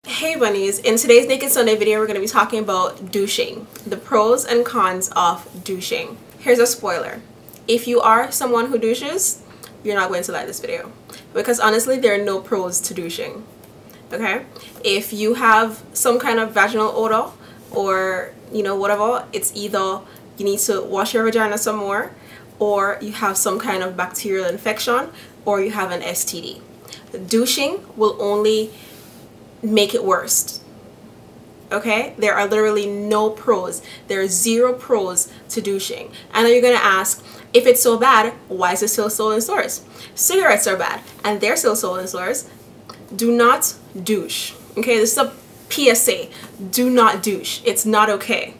Hey bunnies, in today's Naked Sunday video we're going to be talking about douching, the pros and cons of douching. Here's a spoiler. If you are someone who douches, you're not going to like this video because honestly there are no pros to douching. Okay? If you have some kind of vaginal odor or whatever, it's either you need to wash your vagina some more, or you have some kind of bacterial infection, or you have an STD. Douching will only make it worse. Okay, there are literally no pros. There are zero pros to douching. And then you're gonna ask, if it's so bad, why is it still sold in stores? Cigarettes are bad and they're still sold in stores. Do not douche. Okay, this is a PSA. Do not douche. It's not okay.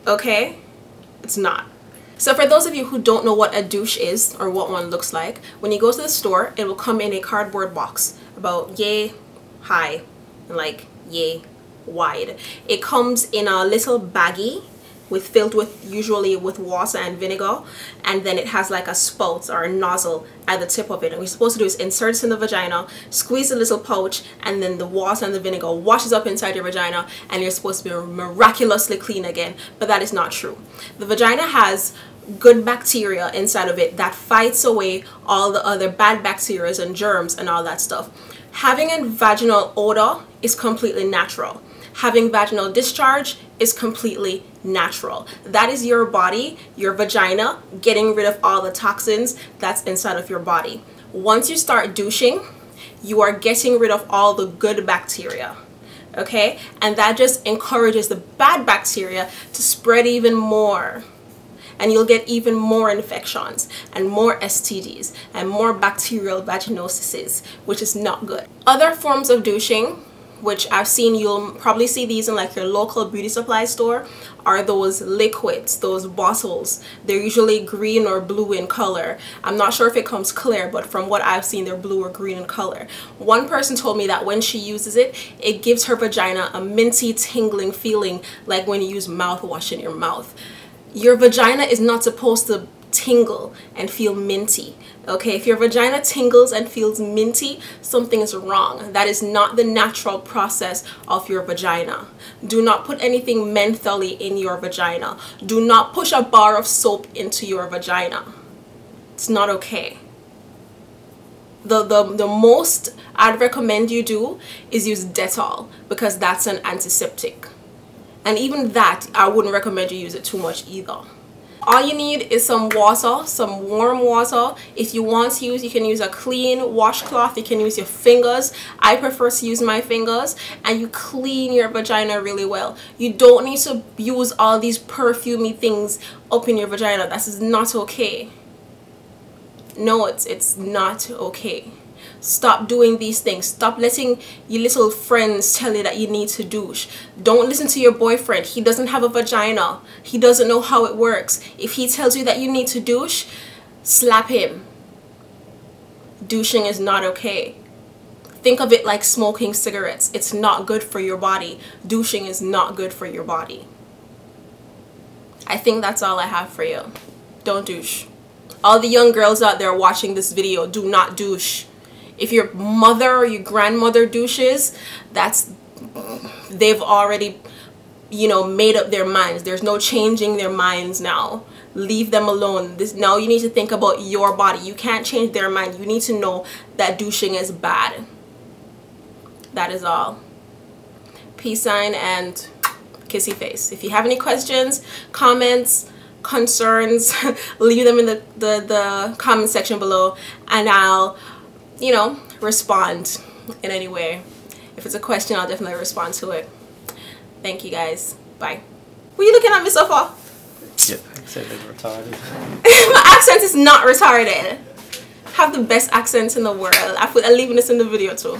Okay, it's not. So for those of you who don't know what a douche is or what one looks like, when you go to the store, it will come in a cardboard box about yay high and like yay wide. It comes in a little baggie filled with usually with water and vinegar, and then it has like a spout or a nozzle at the tip of it, and what you're supposed to do is insert it in the vagina, squeeze the little pouch, and then the water and the vinegar washes up inside your vagina and you're supposed to be miraculously clean again. But that is not true. The vagina has good bacteria inside of it that fights away all the other bad bacteria and germs and all that stuff. Having a vaginal odor is completely natural. Having vaginal discharge is completely natural. That is your body, your vagina, getting rid of all the toxins that's inside of your body. Once you start douching, you are getting rid of all the good bacteria. Okay? And that just encourages the bad bacteria to spread even more. And you'll get even more infections and more STDs and more bacterial vaginoses, which is not good. Other forms of douching, which I've seen, you'll probably see these in like your local beauty supply store, are those liquids, those bottles. They're usually green or blue in color. I'm not sure if it comes clear, but from what I've seen, they're blue or green in color. One person told me that when she uses it, it gives her vagina a minty tingling feeling like when you use mouthwash in your mouth. Your vagina is not supposed to tingle and feel minty. Okay, if your vagina tingles and feels minty, something is wrong. That is not the natural process of your vagina. Do not put anything mentally in your vagina. Do not push a bar of soap into your vagina. It's not okay. The most I'd recommend you do is use Dettol, because that's an antiseptic. And even that, I wouldn't recommend you use it too much either. All you need is some water, some warm water. If you want to use, you can use a clean washcloth. You can use your fingers. I prefer to use my fingers. And you clean your vagina really well. You don't need to use all these perfumey things up in your vagina. That is not okay. No, it's not okay. Stop doing these things. Stop letting your little friends tell you that you need to douche. Don't listen to your boyfriend. He doesn't have a vagina. He doesn't know how it works. If he tells you that you need to douche, slap him. Douching is not okay. Think of it like smoking cigarettes. It's not good for your body. Douching is not good for your body. I think that's all I have for you. Don't douche. All the young girls out there watching this video, do not douche. If your mother or your grandmother douches, they've already, made up their minds. There's no changing their minds now. Leave them alone. Now you need to think about your body. You can't change their mind. You need to know that douching is bad. That is all. Peace sign and kissy face. If you have any questions, comments, concerns, leave them in the comment section below, and I'll respond in any way. If it's a question, I'll definitely respond to it. Thank you guys. Bye. What are you looking at me so far? Your accent is retarded. My accent is not retarded. I have the best accent in the world. I'm leaving this in the video too.